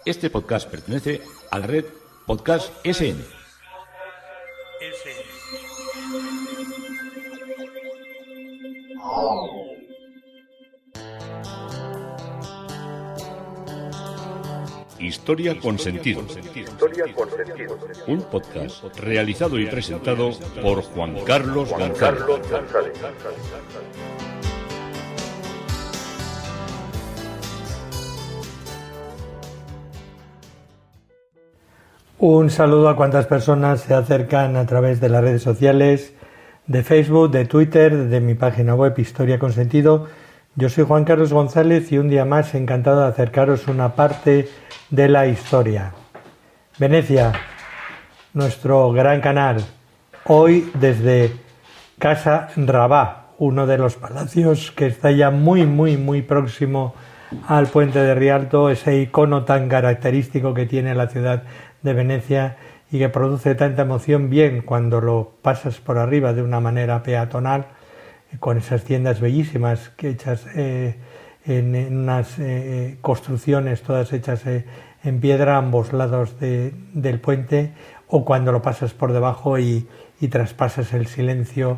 Este podcast pertenece a la red Podcast SN. Historia con sentido. Un podcast realizado y presentado por Juan Carlos González. Un saludo a cuantas personas se acercan a través de las redes sociales, de Facebook, de Twitter, de mi página web Historia con Sentido. Yo soy Juan Carlos González y un día más encantado de acercaros una parte de la historia. Venecia, nuestro gran canal, hoy desde Casa Rabat, uno de los palacios que está ya muy próximo al puente de Rialto, ese icono tan característico que tiene la ciudad de Venecia y que produce tanta emoción bien cuando lo pasas por arriba de una manera peatonal, con esas tiendas bellísimas que hechas en unas construcciones todas hechas en piedra a ambos lados del puente, o cuando lo pasas por debajo y traspasas el silencio,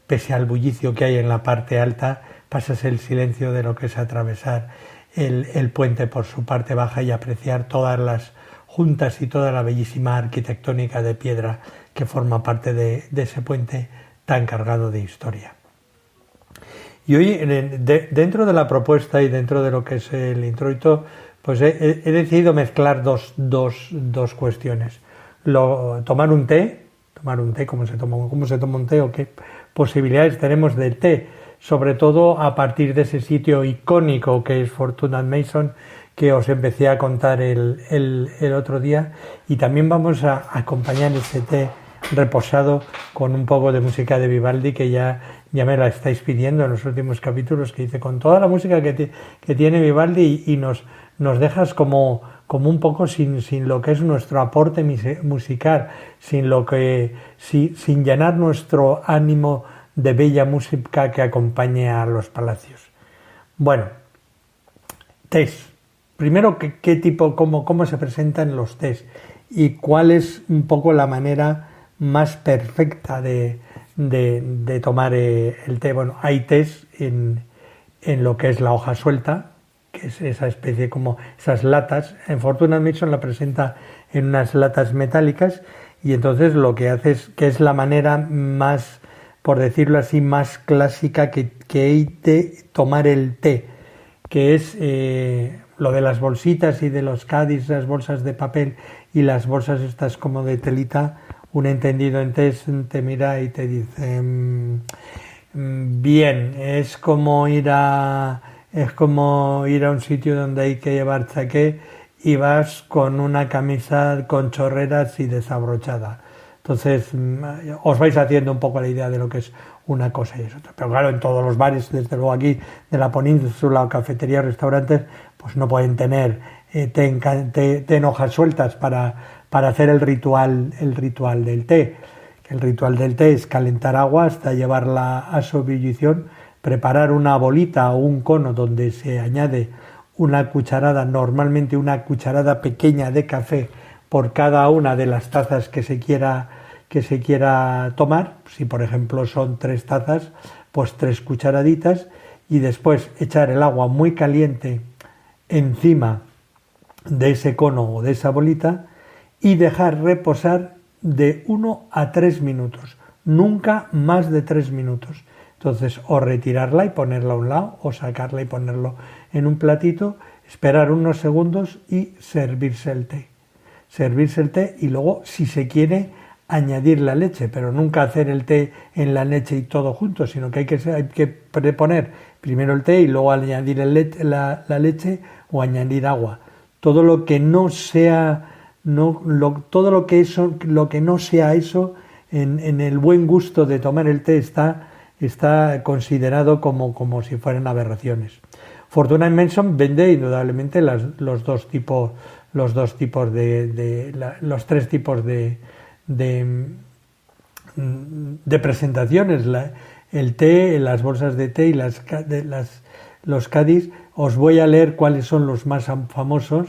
pese al bullicio que hay en la parte alta, pasas el silencio de lo que es atravesar el puente por su parte baja y apreciar todas las juntas y toda la bellísima arquitectónica de piedra que forma parte de ese puente tan cargado de historia. Y hoy, dentro de la propuesta y dentro de lo que es el introito, pues he decidido mezclar dos cuestiones. Tomar un té, cómo se toma un té o qué posibilidades tenemos del té, sobre todo a partir de ese sitio icónico que es Fortune & Mason, que os empecé a contar el otro día, y también vamos a acompañar ese té reposado con un poco de música de Vivaldi, que ya me la estáis pidiendo en los últimos capítulos, que hice con toda la música que tiene Vivaldi, y nos dejas como un poco sin lo que es nuestro aporte musical, sin llenar nuestro ánimo de bella música que acompañe a los palacios. Bueno, tés. Primero, ¿qué tipo, cómo se presentan los tés y cuál es un poco la manera más perfecta de tomar el té? Bueno, hay tés en lo que es la hoja suelta, que es esa especie como esas latas. En Fortune & Mason la presenta en unas latas metálicas, y entonces lo que hace es que es la manera más, por decirlo así, más clásica que hay de tomar el té, que es lo de las bolsitas y de los caddies, las bolsas de papel y las bolsas estas como de telita. Un entendido en té te mira y te dice, bien, es como ir a un sitio donde hay que llevar chaqué y vas con una camisa con chorreras y desabrochada. Entonces os vais haciendo un poco la idea de lo que es una cosa y es otra. Pero claro, en todos los bares, desde luego aquí de la península, o cafeterías, restaurantes, pues no pueden tener té en hojas sueltas para hacer el ritual del té. El ritual del té es calentar agua hasta llevarla a su ebullición, preparar una bolita o un cono donde se añade una cucharada, normalmente una cucharada pequeña de café por cada una de las tazas que se quiera tomar. Si por ejemplo son 3 tazas, pues 3 cucharaditas, y después echar el agua muy caliente encima de ese cono o de esa bolita y dejar reposar de 1 a 3 minutos, nunca más de 3 minutos. Entonces, o retirarla y ponerla a un lado, o sacarla y ponerlo en un platito, esperar unos segundos y servirse el té. Y luego, si se quiere, añadir la leche, pero nunca hacer el té en la leche y todo junto, sino que hay que poner primero el té y luego añadir la leche o añadir agua. Todo lo que no sea eso en el buen gusto de tomar el té está considerado como si fueran aberraciones. Fortune & Mason vende indudablemente los tres tipos de presentaciones, el té, las bolsas de té y los caddies. Os voy a leer cuáles son los más famosos.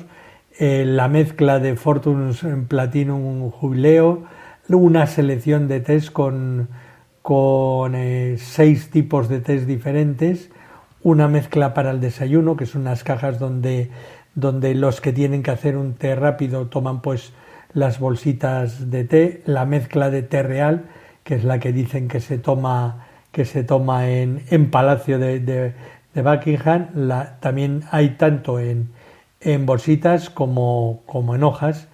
la mezcla de Fortunus Platinum Jubileo, una selección de tés con 6 tipos de tés diferentes, una mezcla para el desayuno, que son unas cajas donde los que tienen que hacer un té rápido toman pues las bolsitas de té, la mezcla de té real, que es la que dicen que se toma en Palacio de Buckingham, también hay tanto en bolsitas como en hojas.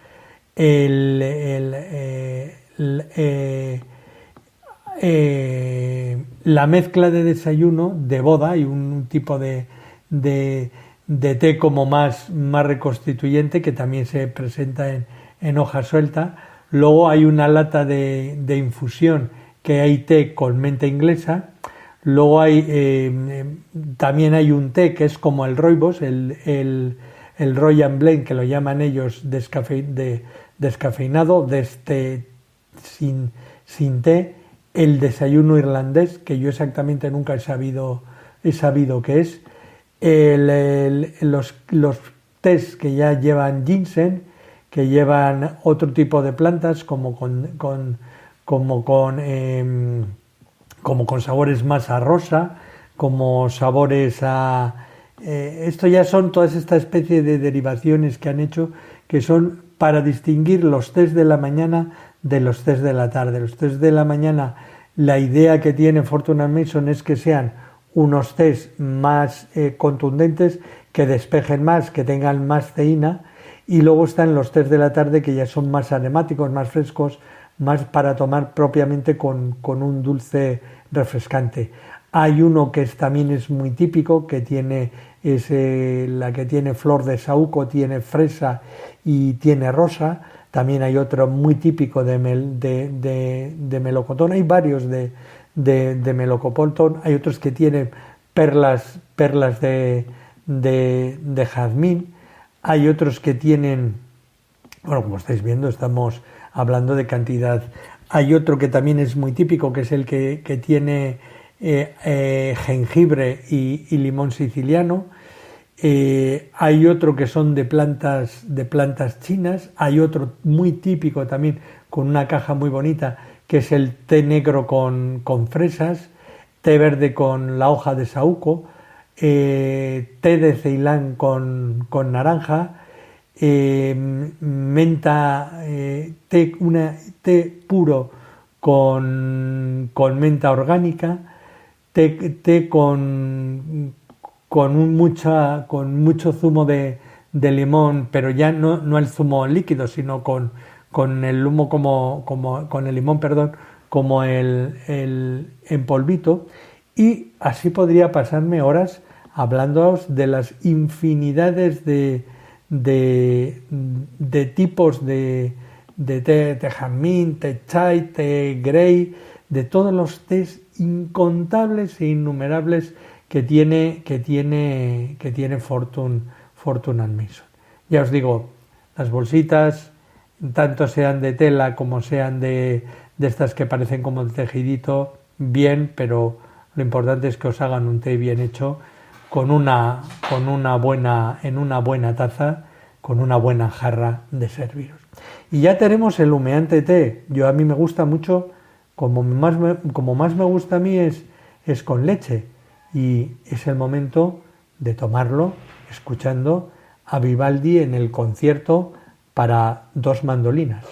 La mezcla de desayuno de boda, hay un tipo de té como más reconstituyente que también se presenta en hoja suelta. Luego hay una lata de infusión que hay té con menta inglesa. Luego también hay un té que es como el rooibos, el Royal Blend, que lo llaman ellos descafeinado, sin té. El desayuno irlandés, que yo exactamente nunca he sabido qué es. Los tés que ya llevan ginseng, que llevan otro tipo de plantas, como con sabores más a rosa, como sabores a... esto ya son todas esta especie de derivaciones que han hecho, que son para distinguir los tés de la mañana de los tés de la tarde. Los tés de la mañana, la idea que tiene Fortune & Mason es que sean unos tés más contundentes, que despejen más, que tengan más teína, y luego están los tés de la tarde, que ya son más aromáticos, más frescos, más para tomar propiamente con un dulce refrescante. Hay uno que también es muy típico, que la que tiene flor de saúco, tiene fresa y tiene rosa. También hay otro muy típico de melocotón. Hay varios de melocotón. Hay otros que tienen perlas de jazmín. Hay otros que tienen, bueno, como estáis viendo, estamos hablando de cantidad. Hay otro que también es muy típico, que es el que tiene jengibre y limón siciliano. Hay otro que son de plantas chinas. Hay otro muy típico también, con una caja muy bonita, que es el té negro con fresas, té verde con la hoja de saúco, té de Ceilán con naranja, menta, té puro con menta orgánica, té con mucho zumo de limón, pero ya no el zumo líquido, sino con el humo con el limón, como el en polvito. Y así podría pasarme horas hablándoos de las infinidades de tipos de té, té jazmín, té chai, té grey, de todos los tés incontables e innumerables que tiene Fortune & Mason. Ya os digo, las bolsitas, tanto sean de tela como sean de estas que parecen como de tejidito, bien, pero lo importante es que os hagan un té bien hecho, en una buena taza, con una buena jarra de serviros. Y ya tenemos el humeante té. A mí me gusta mucho, como más me gusta a mí es con leche, y es el momento de tomarlo escuchando a Vivaldi en el concierto para 2 mandolinas.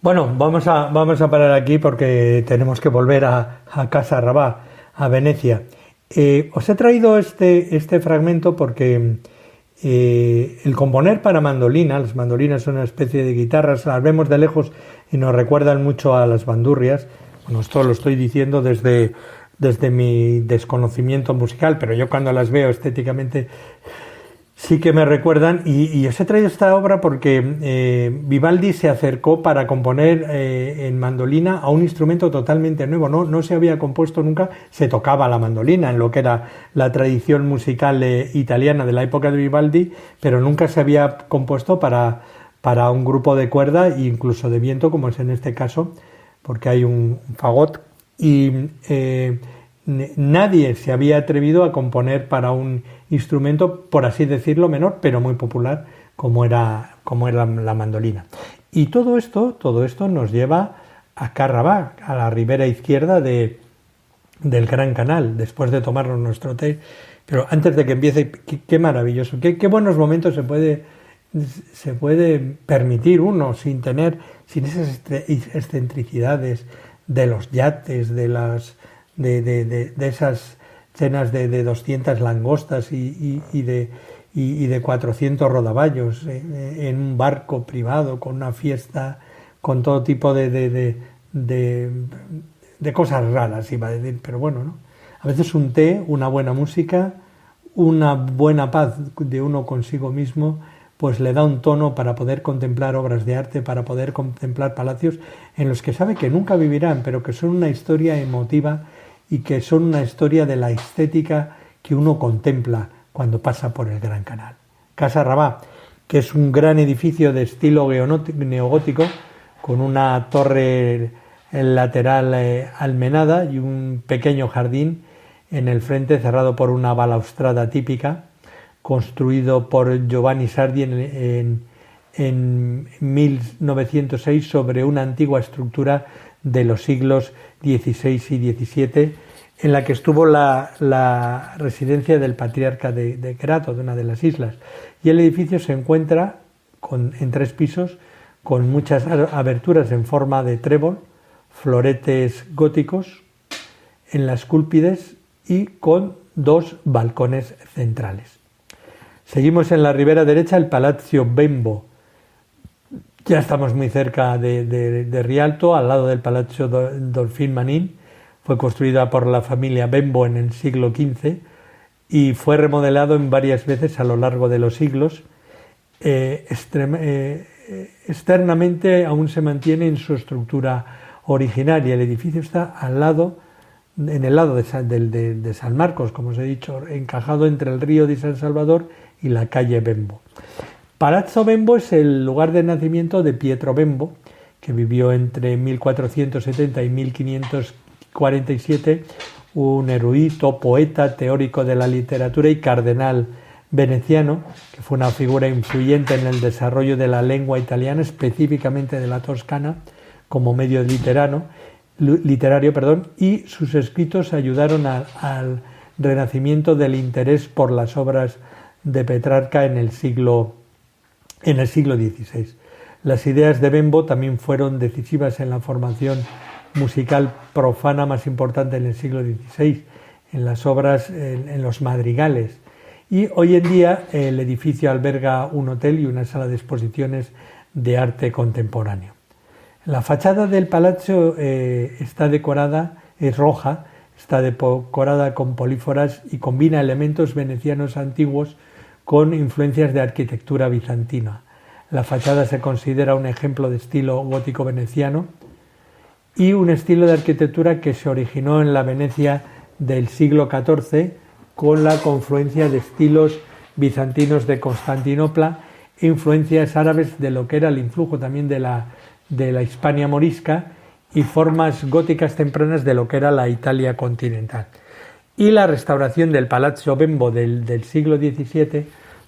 Bueno, vamos a parar aquí porque tenemos que volver a Casa Rabá, a Venecia. Os he traído este fragmento porque el componer para mandolina, las mandolinas son una especie de guitarras, las vemos de lejos y nos recuerdan mucho a las bandurrias. Bueno, esto lo estoy diciendo desde mi desconocimiento musical, pero yo cuando las veo estéticamente sí que me recuerdan, y os he traído esta obra porque Vivaldi se acercó para componer en mandolina a un instrumento totalmente nuevo. No se había compuesto nunca, se tocaba la mandolina en lo que era la tradición musical italiana de la época de Vivaldi, pero nunca se había compuesto para un grupo de cuerda e incluso de viento, como es en este caso, porque hay un fagot, y nadie se había atrevido a componer para un instrumento, por así decirlo, menor, pero muy popular, como era la mandolina. Y todo esto nos lleva a Carrabà, a la ribera izquierda del Gran Canal, después de tomarnos nuestro té. Pero antes de que empiece, qué maravilloso, qué buenos momentos se puede permitir uno sin esas excentricidades de los yates, de esas cenas de 200 langostas y de 400 rodaballos en un barco privado, con una fiesta, con todo tipo de cosas raras, iba a decir, pero bueno, ¿no? A veces un té, una buena música, una buena paz de uno consigo mismo, pues le da un tono para poder contemplar obras de arte, para poder contemplar palacios en los que sabe que nunca vivirán, pero que son una historia emotiva y que son una historia de la estética que uno contempla cuando pasa por el Gran Canal. Casa Rabà, que es un gran edificio de estilo neogótico, con una torre lateral almenada y un pequeño jardín en el frente cerrado por una balaustrada típica, construido por Giovanni Sardi en 1906 sobre una antigua estructura de los siglos XVI y XVII, en la que estuvo la residencia del patriarca de Querato, de una de las islas. Y el edificio se encuentra en 3 pisos, con muchas aberturas en forma de trébol, floretes góticos en las cúspides y con 2 balcones centrales. Seguimos en la ribera derecha, el Palazzo Bembo. Ya estamos muy cerca de Rialto, al lado del Palazzo Dolfin Manin. Fue construida por la familia Bembo en el siglo XV y fue remodelado en varias veces a lo largo de los siglos. Externamente aún se mantiene en su estructura originaria. El edificio está en el lado de San Marcos, como os he dicho, encajado entre el río de San Salvador y la calle Bembo. Palazzo Bembo es el lugar de nacimiento de Pietro Bembo, que vivió entre 1470 y 1547, un erudito, poeta, teórico de la literatura y cardenal veneciano, que fue una figura influyente en el desarrollo de la lengua italiana, específicamente de la toscana, como medio literario, y sus escritos ayudaron al renacimiento del interés por las obras de Petrarca en el siglo XVI. Las ideas de Bembo también fueron decisivas en la formación musical profana más importante en el siglo XVI, en las obras, en los madrigales. Y hoy en día el edificio alberga un hotel y una sala de exposiciones de arte contemporáneo. La fachada del palazzo está decorada, es roja, está decorada con políforas y combina elementos venecianos antiguos con influencias de arquitectura bizantina. La fachada se considera un ejemplo de estilo gótico veneciano y un estilo de arquitectura que se originó en la Venecia del siglo XIV con la confluencia de estilos bizantinos de Constantinopla e influencias árabes de lo que era el influjo también de la Hispania morisca y formas góticas tempranas de lo que era la Italia continental. Y la restauración del Palazzo Bembo del siglo XVII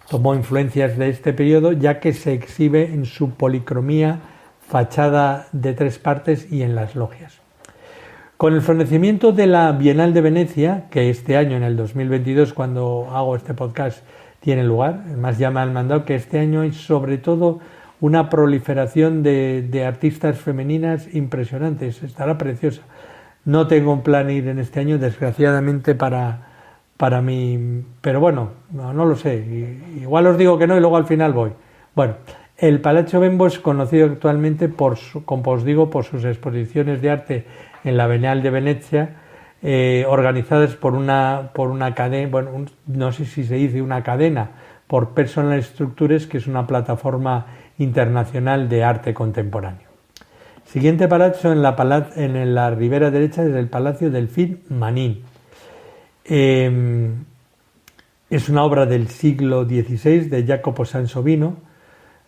tomó influencias de este periodo, ya que se exhibe en su policromía, fachada de 3 partes y en las logias. Con el florecimiento de la Bienal de Venecia, que este año, en el 2022, cuando hago este podcast, tiene lugar, además ya me han mandado que este año hay sobre todo una proliferación de artistas femeninas impresionantes. Estará preciosa. No tengo un plan ir en este año, desgraciadamente, para mí, pero bueno, no lo sé. Igual os digo que no y luego al final voy. Bueno, el Palazzo Bembo es conocido actualmente como os digo, por sus exposiciones de arte en la Bienal de Venecia, organizadas por una cadena, bueno, no sé si se dice una cadena, por Personal Structures, que es una plataforma internacional de arte contemporáneo. Siguiente palazzo en la ribera derecha es el Palacio Delfín Manin. Es una obra del siglo XVI de Jacopo Sansovino,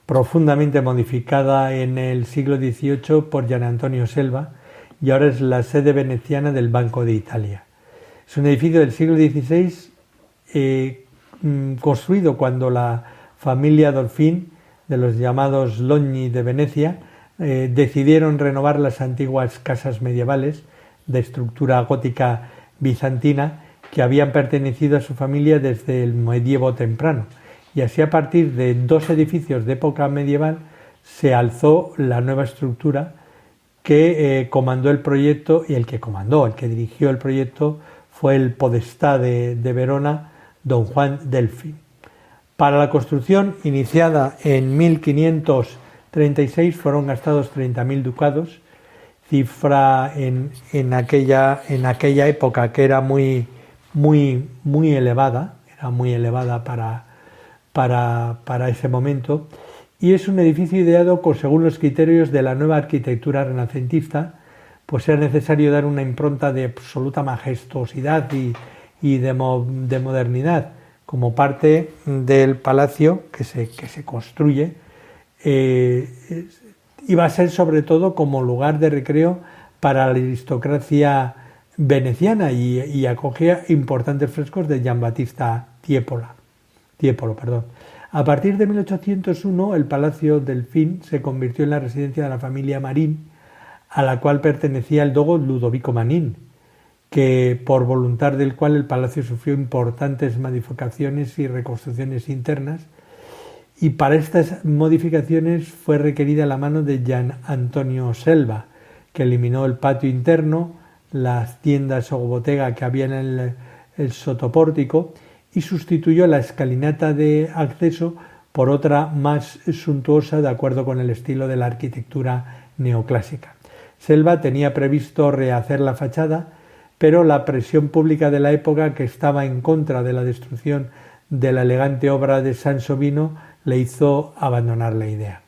profundamente modificada en el siglo XVIII por Gian Antonio Selva, y ahora es la sede veneciana del Banco de Italia. Es un edificio del siglo XVI construido cuando la familia Dolfin, de los llamados Logni de Venecia, decidieron renovar las antiguas casas medievales de estructura gótica bizantina que habían pertenecido a su familia desde el medievo temprano, y así a partir de dos edificios de época medieval se alzó la nueva estructura que comandó el proyecto, y el que dirigió el proyecto fue el podestá de Verona, don Juan Delfin. Para la construcción, iniciada en 1536, fueron gastados 30.000 ducados, cifra en aquella época que era muy elevada, para ese momento, y es un edificio ideado según los criterios de la nueva arquitectura renacentista, pues era necesario dar una impronta de absoluta majestuosidad y de modernidad como parte del palacio que se construye. Iba a ser sobre todo como lugar de recreo para la aristocracia veneciana y acogía importantes frescos de Giambattista Tiepolo. A partir de 1801 el Palacio Delfín se convirtió en la residencia de la familia Marín, a la cual pertenecía el dogo Ludovico Manin, que por voluntad del cual el palacio sufrió importantes modificaciones y reconstrucciones internas, y para estas modificaciones fue requerida la mano de Gian Antonio Selva, que eliminó el patio interno, las tiendas o bodega que había en el sotopórtico, y sustituyó la escalinata de acceso por otra más suntuosa de acuerdo con el estilo de la arquitectura neoclásica. Selva tenía previsto rehacer la fachada, pero la presión pública de la época, que estaba en contra de la destrucción de la elegante obra de Sansovino, le hizo abandonar la idea.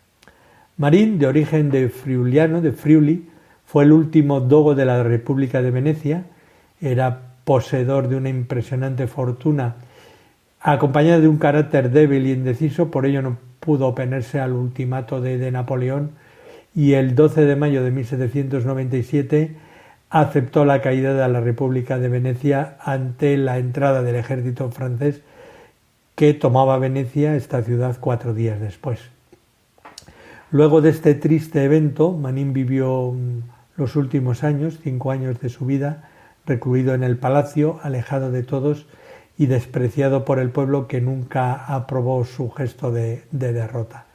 Marín, de origen de Friuli, fue el último dogo de la República de Venecia, era poseedor de una impresionante fortuna, acompañado de un carácter débil y indeciso, por ello no pudo oponerse al ultimato de Napoleón, y el 12 de mayo de 1797 aceptó la caída de la República de Venecia ante la entrada del ejército francés, que tomaba Venecia, esta ciudad, 4 días después. Luego de este triste evento, Manin vivió los últimos 5 años de su vida, recluido en el palacio, alejado de todos y despreciado por el pueblo, que nunca aprobó su gesto de derrota.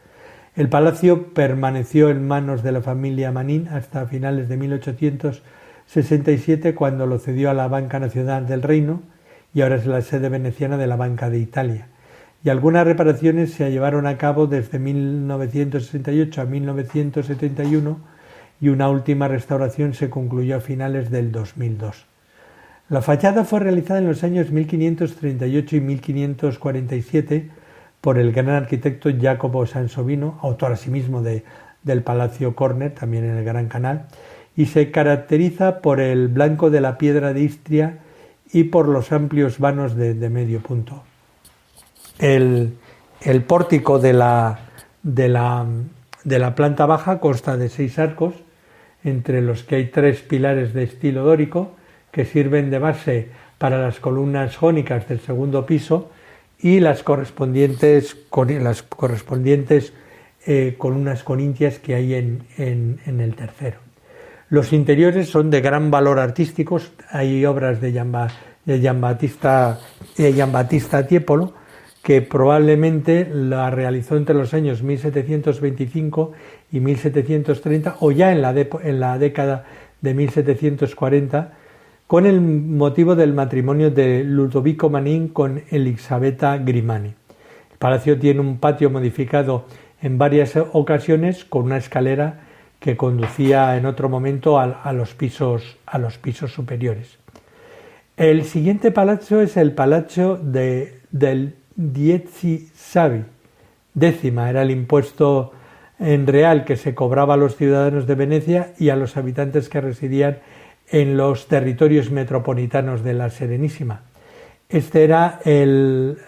El palacio permaneció en manos de la familia Manin hasta finales de 1867, cuando lo cedió a la Banca Nacional del Reino, y ahora es la sede veneciana de la Banca de Italia. Y algunas reparaciones se llevaron a cabo desde 1968 a 1971, y una última restauración se concluyó a finales del 2002. La fachada fue realizada en los años 1538 y 1547 por el gran arquitecto Jacopo Sansovino, autor asimismo del Palacio Corner, también en el Gran Canal, y se caracteriza por el blanco de la piedra de Istria y por los amplios vanos de medio punto. El pórtico de la planta baja consta de 6 arcos, entre los que hay 3 pilares de estilo dórico, que sirven de base para las columnas jónicas del segundo piso y las correspondientes columnas corintias que hay en el tercero. Los interiores son de gran valor artístico. Hay obras de Giambattista Tiepolo, que probablemente la realizó entre los años 1725 y 1730, o ya en la década de 1740, con el motivo del matrimonio de Ludovico Manin con Elisabetta Grimani. El palacio tiene un patio modificado en varias ocasiones con una escalera que conducía en otro momento a los pisos superiores. El siguiente palazzo es el Palazzo del Dieci Savi. Décima era el impuesto en real que se cobraba a los ciudadanos de Venecia y a los habitantes que residían en los territorios metropolitanos de la Serenísima. Este era el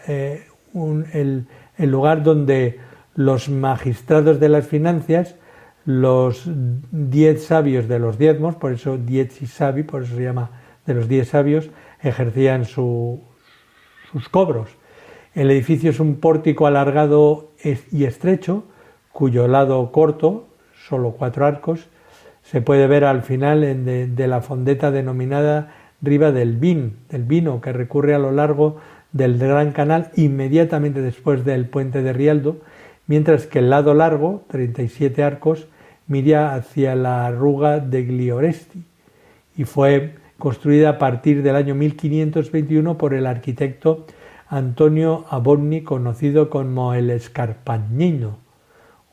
lugar donde los magistrados de las finanzas, los 10 sabios de los diezmos, por eso Dieci Savi, por eso se llama de los 10 sabios, ejercían sus cobros. El edificio es un pórtico alargado y estrecho, cuyo lado corto, solo 4 arcos, se puede ver al final de la fondeta denominada Riva del Vino, que recurre a lo largo del Gran Canal inmediatamente después del puente de Rialto, mientras que el lado largo, 37 arcos, mira hacia la Ruga degli Oresti y fue construida a partir del año 1521 por el arquitecto Antonio Abonni, conocido como el Scarpagnino,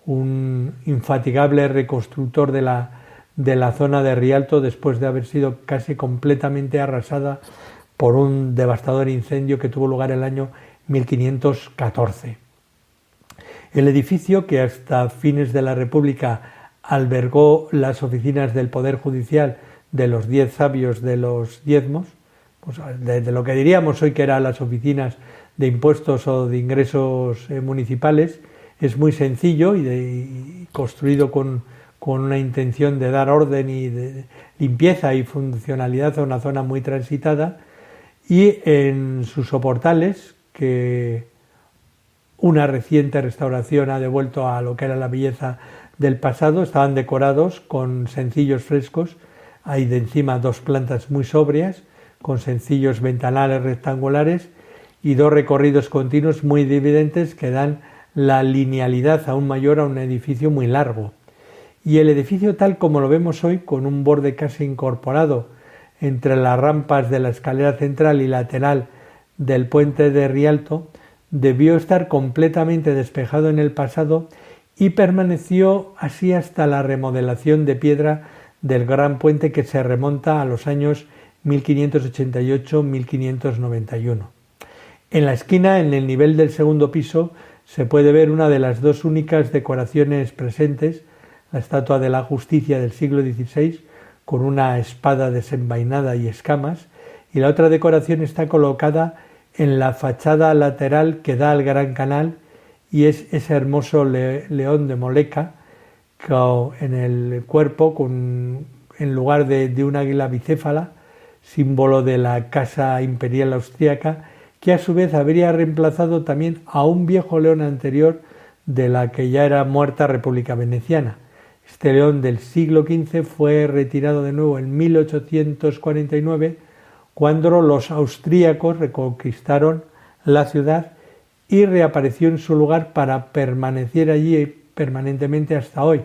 un infatigable reconstructor de la zona de Rialto después de haber sido casi completamente arrasada por un devastador incendio que tuvo lugar en el año 1514. El edificio, que hasta fines de la República albergó las oficinas del Poder Judicial de los 10 sabios de los diezmos, pues de lo que diríamos hoy que eran las oficinas de impuestos o de ingresos municipales, es muy sencillo y construido con una intención de dar orden y de limpieza y funcionalidad a una zona muy transitada, y en sus soportales, que una reciente restauración ha devuelto a lo que era la belleza del pasado, estaban decorados con sencillos frescos. Hay de encima 2 plantas muy sobrias, con sencillos ventanales rectangulares y 2 recorridos continuos muy evidentes que dan la linealidad aún mayor a un edificio muy largo. Y el edificio tal como lo vemos hoy, con un borde casi incorporado entre las rampas de la escalera central y lateral del puente de Rialto, debió estar completamente despejado en el pasado y permaneció así hasta la remodelación de piedra del gran puente, que se remonta a los años 1588-1591. En la esquina, en el nivel del segundo piso, se puede ver una de las 2 únicas decoraciones presentes, la estatua de la Justicia del siglo XVI, con una espada desenvainada y escamas, y la otra decoración está colocada en la fachada lateral que da al Gran Canal, y es ese hermoso león de Moleca, en el cuerpo, en lugar de un águila bicéfala, símbolo de la Casa Imperial Austríaca, que a su vez habría reemplazado también a un viejo león anterior de la que ya era muerta República Veneciana. Este león del siglo XV fue retirado de nuevo en 1849, cuando los austríacos reconquistaron la ciudad, y reapareció en su lugar para permanecer allí permanentemente hasta hoy,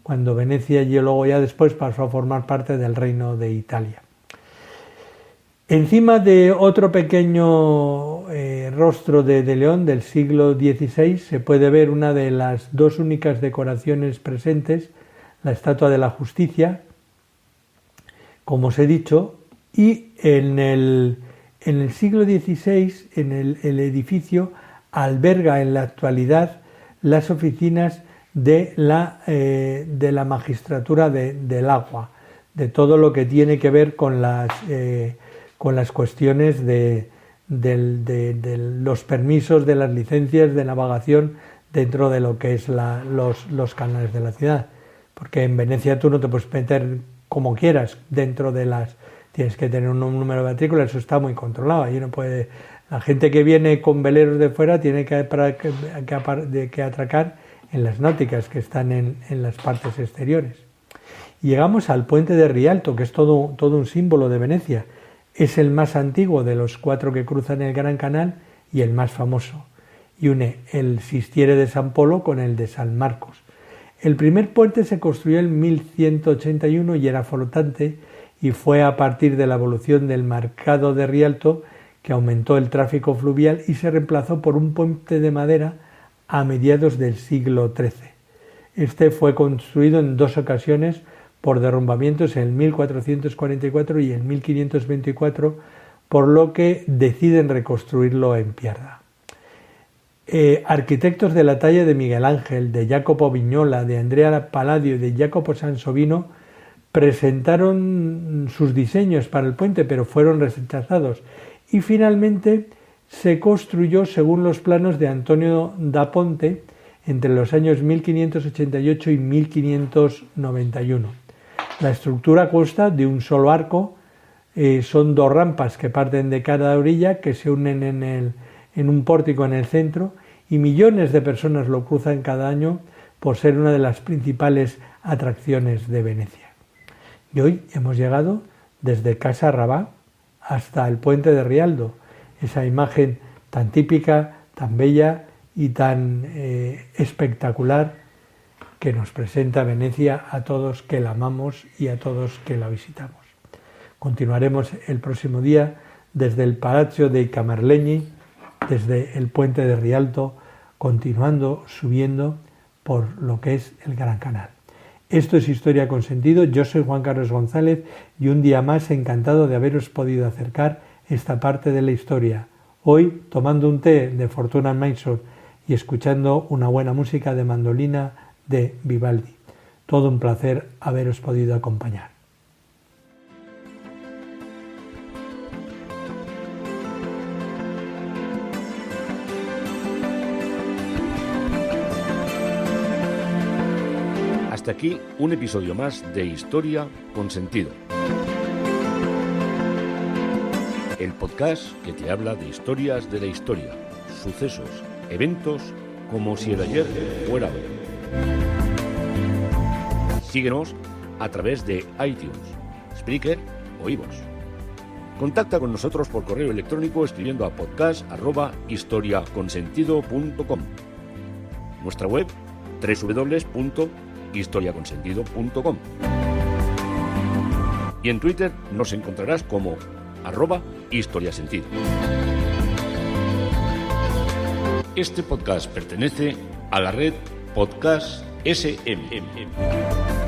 cuando Venecia y luego ya después pasó a formar parte del Reino de Italia. Encima de otro pequeño rostro de león del siglo XVI se puede ver una de las 2 únicas decoraciones presentes, la estatua de la Justicia, como os he dicho, y en el siglo XVI el edificio alberga en la actualidad las oficinas de la magistratura del agua, de todo lo que tiene que ver con las cuestiones de los permisos, de las licencias de navegación dentro de lo que es los canales de la ciudad, porque en Venecia tú no te puedes meter como quieras dentro de tienes que tener un número de matrícula, eso está muy controlado. Allí no puede, la gente que viene con veleros de fuera tiene que atracar en las náuticas que están en las partes exteriores. Llegamos al puente de Rialto, que es todo un símbolo de Venecia. Es el más antiguo de los 4 que cruzan el Gran Canal y el más famoso. y une el Sistiere de San Polo con el de San Marcos. El primer puente se construyó en 1181 y era flotante, y fue a partir de la evolución del mercado de Rialto que aumentó el tráfico fluvial y se reemplazó por un puente de madera a mediados del siglo XIII. Este fue construido en 2 ocasiones por derrumbamientos en el 1444 y en 1524, por lo que deciden reconstruirlo en piedra. Arquitectos de la talla de Miguel Ángel, de Jacopo Vignola, de Andrea Palladio y de Jacopo Sansovino presentaron sus diseños para el puente, pero fueron rechazados, y finalmente se construyó según los planos de Antonio da Ponte entre los años 1588 y 1591. La estructura consta de un solo arco, son 2 rampas que parten de cada orilla, que se unen en un pórtico en el centro, y millones de personas lo cruzan cada año por ser una de las principales atracciones de Venecia. Y hoy hemos llegado desde Casa Rabà hasta el puente de Rialto, esa imagen tan típica, tan bella y tan espectacular que nos presenta Venecia a todos que la amamos y a todos que la visitamos. Continuaremos el próximo día desde el Palazzo dei Camerlenyi, desde el puente de Rialto, continuando subiendo por lo que es el Gran Canal. Esto es Historia con Sentido. Yo soy Juan Carlos González y un día más encantado de haberos podido acercar esta parte de la historia. Hoy tomando un té de Fortuna Mason y escuchando una buena música de mandolina de Vivaldi. Todo un placer haberos podido acompañar. Hasta aquí un episodio más de Historia con Sentido. El podcast que te habla de historias de la historia, sucesos, eventos, como si el ayer fuera hoy. Síguenos a través de iTunes, Spreaker o iVoox. Contacta con nosotros por correo electrónico escribiendo a podcast@historiaconsentido.com. Nuestra web www.historiaconsentido.com. Y en Twitter nos encontrarás como @historiasentido. Este podcast pertenece a la red Podcast SMM.